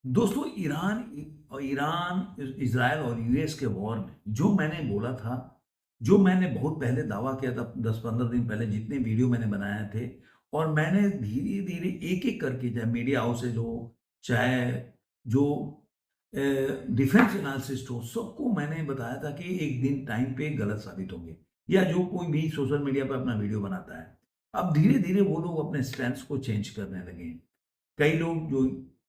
दोस्तों Iran, Israel और US के वॉर में जो मैंने बोला था, जो मैंने बहुत पहले दावा किया था 10-15 दिन पहले जितने वीडियो मैंने बनाए थे और मैंने धीरे-धीरे एक-एक करके चाहे मीडिया हाउसेज़ हो, चाहे जो डिफेंस एनालिसिस्ट हो, सबको मैंने बताया था कि एक दिन टाइम पे गलत साबित होंगे या जो कोई भी सोशल मीडिया पे अपना वीडियो बनाता है। अब धीरे-धीरे वो लोग अपने स्टैंड्स को चेंज करने लगे हैं। कई लोग जो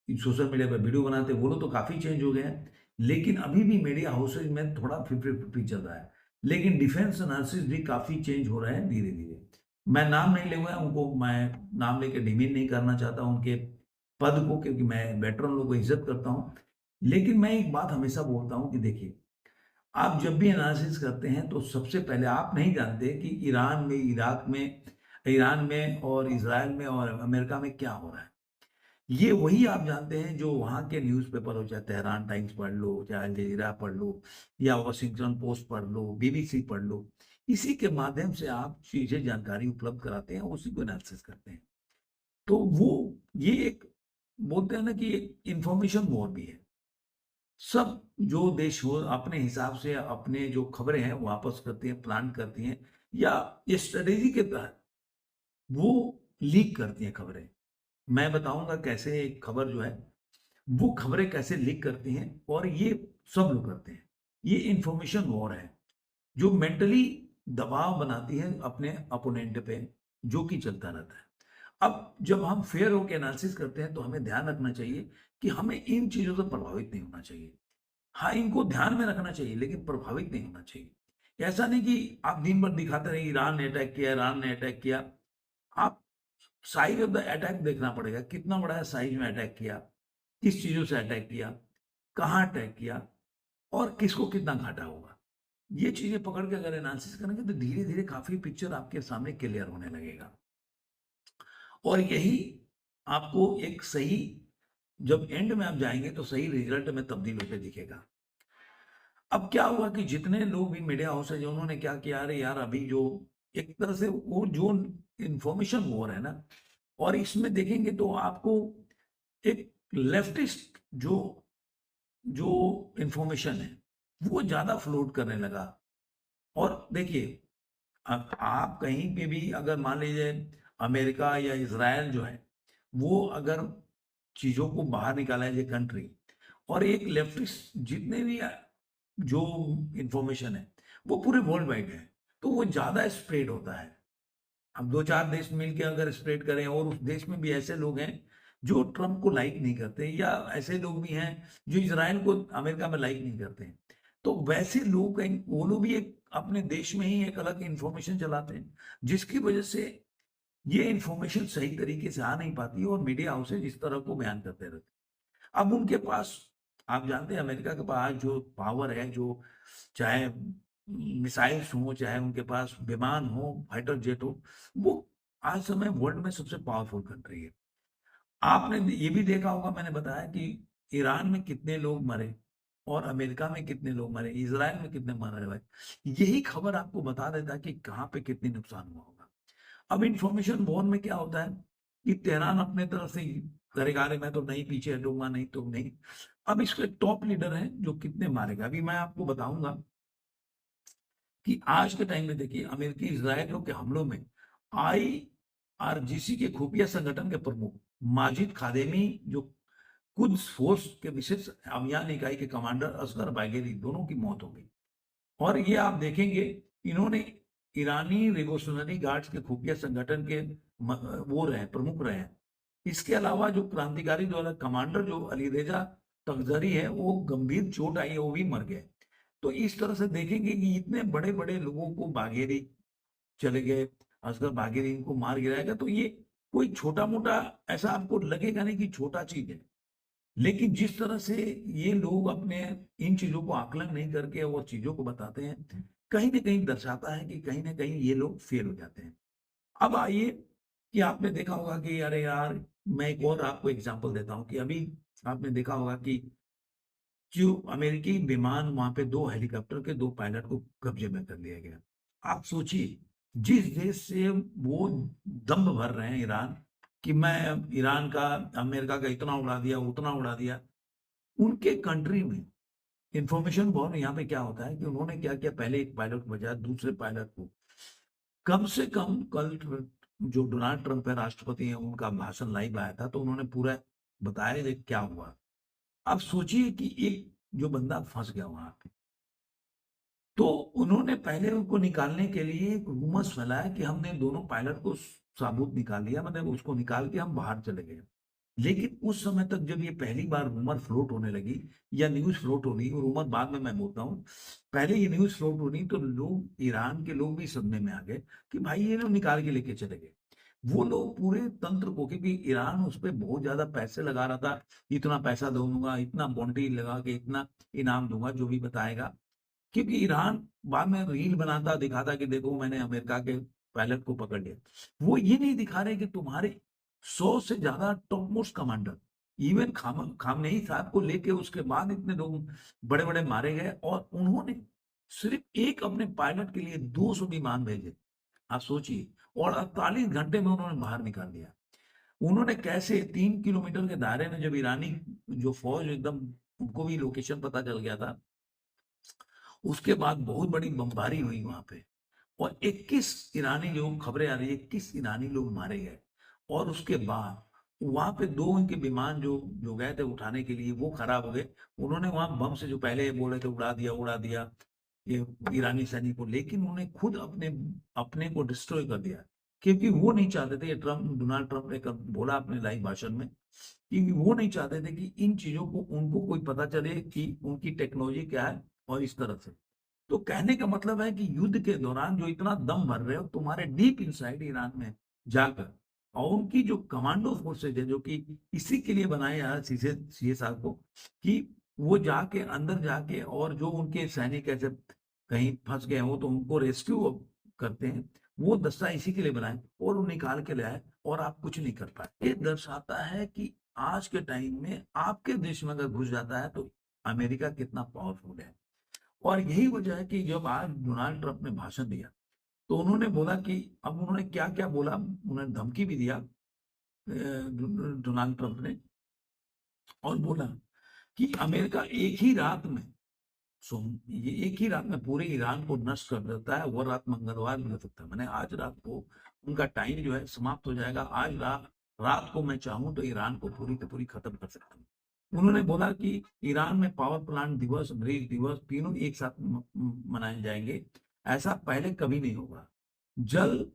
सोशल मीडिया पे वीडियो बनाते हैं, वो लोग तो काफ़ी चेंज हो गए हैं, लेकिन अभी भी मीडिया हाउसेज़ में थोड़ा 50-50 चल रहा है। लेकिन डिफेंस एनालिसिस भी काफ़ी चेंज हो रहे हैं धीरे-धीरे। मैं नाम नहीं लूँगा उनको, मैं नाम लेके डिमीन नहीं करना चाहता उनके पद को, क्योंकि मैं वेटरन लोगों को इज़्ज़त करता हूँ। लेकिन मैं एक बात हमेशा बोलता हूँ कि देखिए, आप जब भी एनालिसिस करते हैं तो सबसे पहले आप नहीं जानते कि ईरान में, इराक में, ईरान में और इज़राइल में और अमेरिका में क्या हो रहा है। ये वही आप जानते हैं जो वहाँ के न्यूज़पेपर हो, चाहे तेहरान टाइम्स पढ़ लो, चाहे अल जज़ीरा पढ़ लो या वॉशिंगटन पोस्ट पढ़ लो, बीबीसी पढ़ लो। इसी के माध्यम से आप चीज़ें जानकारी उपलब्ध कराते हैं, उसी को एनालिसिस करते हैं। तो वो ये एक बोलते हैं ना कि एक इन्फॉर्मेशन वॉर भी है। सब जो देश हो अपने हिसाब से अपने जो खबरें हैं वापस करती हैं, प्लान करती हैं या स्ट्रैटेजी के तहत वो लीक करती हैं खबरें। मैं बताऊँगा कैसे एक खबर जो है वो खबरें कैसे लीक करती हैं और ये सब लोग करते हैं। ये इन्फॉर्मेशन वॉर है, जो मेंटली दबाव बनाती है अपने अपोनेंट पे, जो कि चलता रहता है। अब जब हम फेयर होके एनालिसिस करते हैं, तो हमें ध्यान रखना चाहिए कि हमें इन चीज़ों से प्रभावित नहीं होना चाहिए। हाँ, इनको ध्यान में रखना चाहिए, लेकिन प्रभावित नहीं होना चाहिए। ऐसा नहीं कि आप दिन भर दिखाते रहिए ईरान ने अटैक किया, ईरान ने अटैक किया। आप साइज़ ऑफ द अटैक देखना पड़ेगा, कितना बड़ा है साइज़ में अटैक किया, किस चीज़ों से अटैक किया, कहाँ अटैक किया और किसको कितना घाटा होगा। ये चीज़ें पकड़ के अगर एनालिसिस करेंगे तो धीरे-धीरे काफ़ी पिक्चर आपके सामने क्लियर होने लगेगा। और यही आपको एक सही जब एंड में आप जाएँगे तो सही रिज़ल्ट में तब्दील होते दिखेगा। अब क्या हुआ कि जितने लोग भी मीडिया हाउस है, जो उन्होंने क्या किया, अरे यार अभी जो एक तरह से वो जो इन्फॉर्मेशन वॉर है ना, और इसमें देखेंगे तो आपको एक लेफ्टिस्ट जो जो इन्फॉर्मेशन है, वो ज़्यादा फ्लोट करने लगा। और देखिए, अब आप कहीं पे भी अगर मान लीजिए अमेरिका या इज़राइल जो है, वो अगर चीज़ों को बाहर निकाला है, ये कंट्री और एक लेफ्टिस्ट जितने भी जो इन्फॉर्मेशन है, वो पूरे वर्ल्ड वाइड है, तो वो ज़्यादा स्प्रेड होता है। अब 2-4 देश मिलके अगर स्प्रेड करें और उस देश में भी ऐसे लोग हैं, जो ट्रम्प को लाइक नहीं करते या ऐसे लोग भी हैं, जो इज़राइल को अमेरिका में लाइक नहीं करते हैं। तो वैसे लोग कहीं वो लोग भी एक अपने देश में ही एक अलग इन्फॉर्मेशन चलाते हैं, जिसकी वजह से ये इन्फॉर्मेशन सही तरीके से आ नहीं पाती और मीडिया हाउसेज़ इस तरह को बयान करते रहते हैं। अब उनके पास आप जानते हैं अमेरिका के पास जो पावर है, जो चाहे मिसाइल्स हों, चाहे उनके पास विमान हो, फाइटर जेट हो, वो आज समय वर्ल्ड में सबसे पावरफुल कंट्री है। आपने ये भी देखा होगा, मैंने बताया कि ईरान में कितने लोग मरे और अमेरिका में कितने लोग मरे, इज़राइल में कितने मरे भाई। यही खबर आपको बता देता है कि कहाँ पे कितनी नुकसान हुआ होगा। अब इन्फॉर्मेशन वॉर में क्या होता है कि तेहरान अपने तरफ से करेगा, अरे मैं तो नहीं पीछे हटूँगा, नहीं तो नहीं। अब इसके टॉप लीडर हैं जो कितने मारेगा। अभी मैं आपको बताऊँगा कि आज के टाइम में देखिए अमेरिकी इज़राइलियों के हमलों में आईआरजीसी के खुफिया संगठन के प्रमुख माजिद खादेमी, जो कुद्स फोर्स के विशेष अभियान इकाई के कमांडर असगर बाघेरी, दोनों की मौत हो गई। और ये आप देखेंगे इन्होंने ईरानी रिवोल्यूशनरी गार्ड्स के खुफिया संगठन के वो रहे, प्रमुख रहे हैं। इसके अलावा जो क्रांतिकारी द्वारा कमांडर जो अलीरेजा तकजरी है, वो गंभीर चोट आई है, वो भी मर गए। तो इस तरह से देखेंगे कि इतने बड़े-बड़े लोगों को बाघेरी चले गए, असगर बाघेरी इनको मार गिराएगा, तो ये कोई छोटा-मोटा ऐसा आपको लगेगा नहीं कि छोटा चीज़ है। लेकिन जिस तरह से ये लोग अपने इन चीज़ों को आकलन नहीं करके वो चीज़ों को बताते हैं, कहीं न कहीं दर्शाता है कि कहीं न कहीं ये लोग फेल हो जाते हैं। अब आइए कि आपने देखा होगा कि अरे यार, मैं एक और आपको एग्ज़ाम्पल देता हूँ कि अभी आपने देखा होगा कि जो अमेरिकी विमान वहाँ पे 2 हेलीकॉप्टर के 2 पायलट को कब्ज़े में कर लिया गया। आप सोचिए, जिस देश से वो दंभ भर रहे हैं ईरान, कि मैं ईरान का, अमेरिका का इतना उड़ा दिया, उतना उड़ा दिया। उनके कंट्री में इंफॉर्मेशन वॉर यहाँ पे क्या होता है कि उन्होंने क्या किया, पहले एक पायलट को बजाया, दूसरे पायलट को कम से कम कल जो डोनाल्ड ट्रंप है राष्ट्रपति हैं उनका भाषण लाइव आया था, तो उन्होंने पूरा बताया कि क्या हुआ। अब सोचिए कि एक जो बंदा फंस गया वहां पे, तो उन्होंने पहले उनको निकालने के लिए एक रूमर्स फैलाया कि हमने दोनों पायलट को साबुत निकाल लिया, मतलब उसको निकाल के हम बाहर चले गए। लेकिन उस समय तक जब ये पहली बार रूमर फ्लोट होने लगी या न्यूज फ्लोट हो रही, रूमर बाद में मैं बोलता हूँ, पहले ये न्यूज फ्लोट हो रही तो लोग, ईरान के लोग भी सदमे में आ गए कि भाई ये लोग निकाल के लेके चले गए। वो लोग पूरे तंत्र को, क्योंकि ईरान उस पर बहुत ज्यादा पैसे लगा रहा था, इतना पैसा दूंगा, इतना बॉन्डी लगा के इतना इनाम दूंगा जो भी बताएगा, क्योंकि ईरान बाद में रील बनाता दिखाता कि देखो मैंने अमेरिका के पायलट को पकड़ लिया। वो ये नहीं दिखा रहे कि तुम्हारे 100 से ज्यादा top most commander, even Khamenei साहब को लेके उसके बाद इतने लोग बड़े बड़े मारे गए, और उन्होंने सिर्फ एक अपने पायलट के लिए 200 विमान भेजे। आप सोचिए, और 48 घंटे में उन्होंने बाहर निकाल दिया। उन्होंने कैसे 3 किलोमीटर के दायरे में, जब ईरानी जो फौज एकदम, उनको भी लोकेशन पता चल गया था, उसके बाद बहुत बड़ी बमबारी हुई वहां पे, और 21 ईरानी, जो खबरें आ रही है 21 ईरानी लोग मारे गए। और उसके बाद वहां पे दो उनके विमान जो जो गए थे उठाने के लिए वो खराब हो गए। उन्होंने वहां बम से, जो पहले बोल रहे थे उड़ा दिया ये ईरानी सैनिक को, लेकिन उन्होंने खुद अपने अपने को डिस्ट्रॉय कर दिया, क्योंकि वो नहीं चाहते थे, डोनाल्ड ट्रंप ने बोला अपने लाइव भाषण में, कि वो नहीं चाहते थे कि इन चीजों को उनको कोई पता चले कि उनकी टेक्नोलॉजी क्या है, और इस तरह से। तो कहने का मतलब है कि युद्ध के दौरान जो इतना दम भर रहे हो तुम्हारे डीप इनसाइड ईरान में जाकर, और उनकी जो कमांडो फोर्सेज है, जो कि इसी के लिए बनाए यार सीएसआर को, कि वो जाके अंदर जाके, और जो उनके सैनिक ऐसे कहीं फंस गए हो तो उनको रेस्क्यू करते हैं, वो दस्ता इसी के लिए बनाए, और वो निकाल के ले आए, और आप कुछ नहीं कर पाए। ये दर्शाता है कि आज के टाइम में आपके देश में अगर घुस जाता है तो अमेरिका कितना पावरफुल है। और यही वजह है कि जब आज डोनाल्ड ट्रंप ने भाषण दिया, तो उन्होंने बोला कि, अब उन्होंने क्या क्या बोला, उन्होंने धमकी भी दिया डोनाल्ड ट्रंप ने, और बोला कि अमेरिका एक ही रात में, ये एक ही रात में पूरे ईरान को नष्ट कर देता है, वो रात मंगलवार में हो सकता है, मैंने आज रात को उनका टाइम जो है समाप्त हो जाएगा, आज रात रात को मैं चाहूं तो ईरान को पूरी की पूरी खत्म कर सकता हूँ। उन्होंने बोला कि ईरान में पावर प्लांट दिवस, ब्रिज दिवस, तीनों एक साथ मनाए जाएंगे, ऐसा पहले कभी नहीं होगा। जल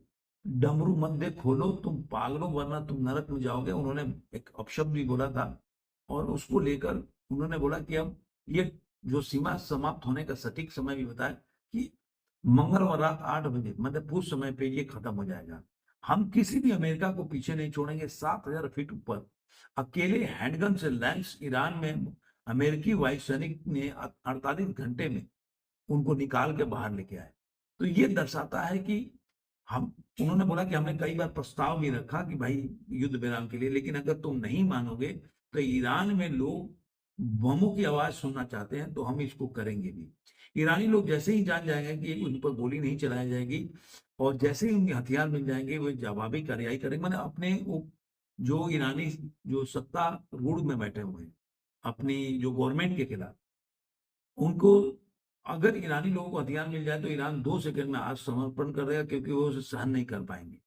डमरू मंदिर खोलो तुम पागलों, वरना तुम नरक में जाओगे, उन्होंने एक अपशब्द भी बोला था। और उसको लेकर उन्होंने बोला कि अब ये जो सीमा समाप्त होने का सटीक समय भी बताया कि मंगलवार रात 8 बजे, मतलब पूर्व समय पे ये खत्म हो जाएगा। हम किसी भी अमेरिका को पीछे नहीं छोड़ेंगे। 7,000 फीट ऊपर अकेले हैंडगन से लैंड्स ईरान में अमेरिकी वायु सैनिक ने 48 घंटे में उनको निकाल के बाहर लेके आए। तो ये दर्शाता है कि हम, उन्होंने बोला कि हमने कई बार प्रस्ताव भी रखा कि भाई युद्ध विराम के लिए, लेकिन अगर तुम नहीं मानोगे तो ईरान में लोग बमों की आवाज सुनना चाहते हैं, तो हम इसको करेंगे भी। ईरानी लोग जैसे ही जान जाएंगे कि उन पर गोली नहीं चलाई जाएगी, और जैसे ही उनके हथियार मिल जाएंगे वो जवाबी कार्रवाई करेंगे, मैंने अपने वो जो ईरानी जो सत्ता रूढ़ में बैठे हुए हैं अपनी जो गवर्नमेंट के खिलाफ, उनको, अगर ईरानी लोगों को हथियार मिल जाए तो ईरान 2 सेकंड में आज समर्पण कर देगा, क्योंकि वो उसे सहन नहीं कर पाएंगे।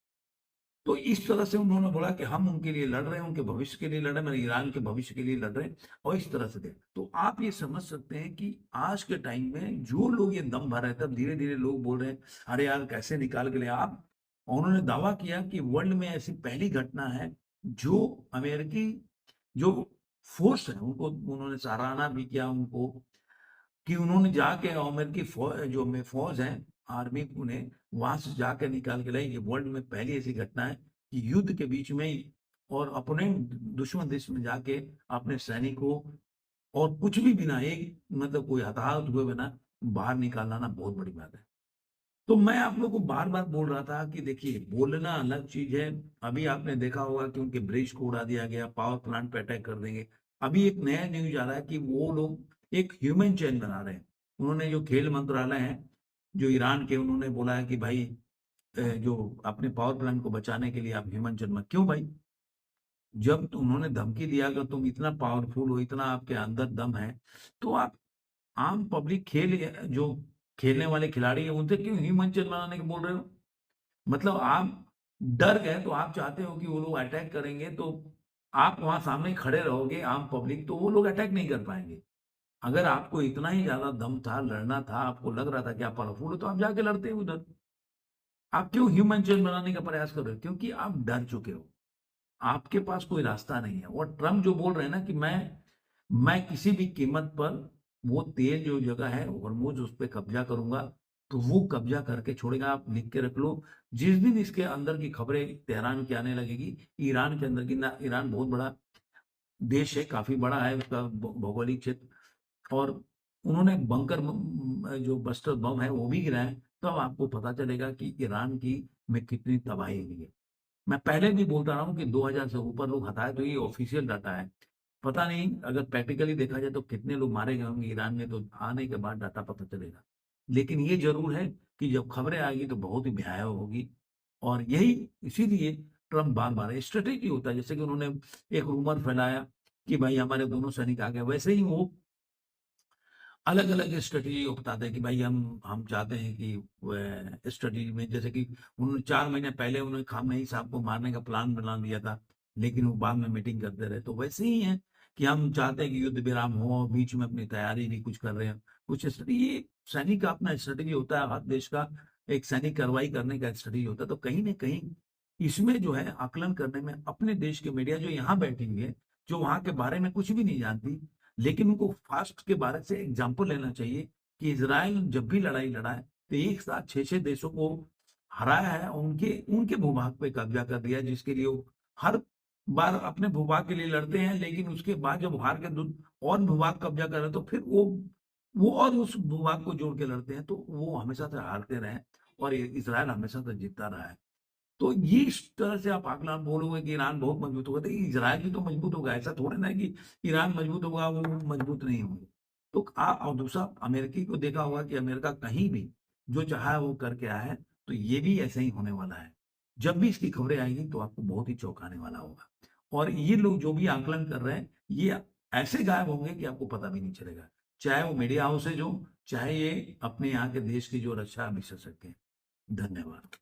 तो इस तरह से उन्होंने बोला कि हम उनके लिए लड़ रहे हैं, उनके भविष्य के लिए लड़ रहे हैं, मेरे ईरान के भविष्य के लिए लड़ रहे हैं, और इस तरह से दे। तो आप ये समझ सकते हैं कि आज के टाइम में जो लोग ये दम भर रहे थे, तब धीरे धीरे लोग बोल रहे हैं अरे यार कैसे निकाल के ले आप। और उन्होंने दावा किया कि वर्ल्ड में ऐसी पहली घटना है जो अमेरिकी जो फोर्स है उनको, उन्होंने सराहना भी किया उनको, कि उन्होंने जाके अमेरिकी जो में फौज है, आर्मी, उन्हें वहां से जाकर निकाल के लाई। ये वर्ल्ड में पहली ऐसी घटना है कि युद्ध के बीच में ही, और अपने दुश्मन देश में जाके अपने सैनिकों, और कुछ भी बिना, एक मतलब कोई हताहत हुए बिना बाहर निकालना ना बहुत बड़ी बात है। तो मैं आप लोग को बार बार बोल रहा था कि देखिए बोलना अलग चीज है। अभी आपने देखा होगा कि उनके ब्रिज को उड़ा दिया गया, पावर प्लांट पे अटैक कर देंगे। अभी एक नया न्यूज आ रहा है कि वो लोग एक ह्यूमन चेन बना रहे हैं। उन्होंने जो खेल मंत्रालय है जो ईरान के, उन्होंने बोला है कि भाई जो अपने पावर प्लांट को बचाने के लिए आप ह्यूमन चेन मत, क्यों भाई? जब तो उन्होंने धमकी दिया अगर तुम इतना पावरफुल हो, इतना आपके अंदर दम है, तो आप आम पब्लिक जो खेलने वाले खिलाड़ी हैं, उनसे क्यों ही मंचन बनाने के बोल रहे हो? मतलब आप डर गए तो आप चाहते हो कि वो लोग अटैक करेंगे, तो आप वहाँ सामने खड़े रहोगे आम पब्लिक, तो वो लोग अटैक नहीं कर पाएँगे। अगर आपको इतना ही ज़्यादा दम था, लड़ना था, आपको लग रहा था कि आप पावरफुल हो, तो आप जाके लड़ते उधर। आप क्यों ह्यूमन चेन बनाने का प्रयास कर रहे हो? क्योंकि आप डर चुके हो। आपके पास कोई रास्ता नहीं है और ट्रम्प जो बोल रहे हैं ना कि मैं किसी भी कीमत पर वो तेल जो जगह है हॉर्मोज़ उस पे कब्ज़ा करूँगा, तो वो कब्ज़ा करके छोड़ेगा। आप लिख के रख लो, जिस दिन इसके अंदर की खबरें तेहरान की आने लगेगी, ईरान के अंदर की ना ईरान बहुत बड़ा देश है, काफ़ी बड़ा है उसका भौगोलिक क्षेत्र और उन्होंने बंकर जो बस्टर बम है वो भी गिराए, तब आपको पता चलेगा कि ईरान की में कितनी तबाही हुई है। मैं पहले भी बोलता रहा हूँ कि 2000 से ऊपर लोग हटाए तो ये ऑफिशियल डाटा है। पता नहीं अगर प्रैक्टिकली देखा जाए तो कितने लोग मारे गए होंगे ईरान में तो आने के बाद डाटा पता चलेगा। लेकिन ये ज़रूर है कि जब खबरें आएगी तो बहुत ही भयावह होगी और यही इसीलिए ट्रम्प बार-बार स्ट्रैटेजी होता है जैसे कि उन्होंने एक रूमर फैलाया कि भाई हमारे दोनों सैनिक आ गए, वैसे ही वो अलग-अलग स्ट्रैटेजी वो बताते हैं कि भाई हम चाहते हैं कि स्ट्रैटेजी में जैसे कि उन्होंने 4 महीने पहले उन्होंने खामनेई साहब को मारने का प्लान बना दिया था, लेकिन वो बाद में मीटिंग करते रहे। तो वैसे ही है कि हम चाहते हैं कि युद्ध विराम हो और बीच में अपनी तैयारी भी कुछ कर रहे हैं। कुछ ये सैनिक का अपना स्ट्रैटेजी होता है, हर देश का एक सैनिक कार्रवाई करने का स्ट्रैटेजी होता है। तो कहीं न कहीं इसमें जो है आकलन करने में अपने देश की मीडिया जो यहाँ बैठी हुई है, जो वहाँ के बारे में कुछ भी नहीं जानती, लेकिन उनको फास्ट के बारे से एग्जाम्पल लेना चाहिए कि इज़राइल जब भी लड़ाई लड़ा है, तो एक साथ 6-6 देशों को हराया है, उनके उनके भूभाग पे कब्ज़ा कर दिया है, जिसके लिए वो हर बार अपने भूभाग के लिए लड़ते हैं, लेकिन उसके बाद जब हार के दु और भूभाग कब्ज़ा कर रहे हैं, तो फिर वो और उस भूभाग को जोड़ के लड़ते हैं, तो वो हमेशा से हारते रहे हैं और इज़राइल हमेशा से जीतता रहा है। तो ये इस तरह से आप आकलन बोलोगे कि ईरान बहुत मजबूत होगा, तो इज़राइल भी तो मजबूत होगा, ऐसा थोड़ी ना है कि ईरान मजबूत होगा, वो मजबूत नहीं होंगे। तो और दूसरा अमेरिकी को देखा होगा कि अमेरिका कहीं भी जो चाहा है वो करके आया है, तो ये भी ऐसे ही होने वाला है। जब भी इसकी खबरें आएँगी तो आपको बहुत ही चौंकाने वाला होगा। और ये लोग जो भी आकलन कर रहे हैं, ये ऐसे गायब होंगे कि आपको पता भी नहीं चलेगा। चाहे वो मीडिया हाउसेज़ हों, चाहे ये अपने यहाँ के देश की जो रक्षा विशेषज्ञ हैं। धन्यवाद।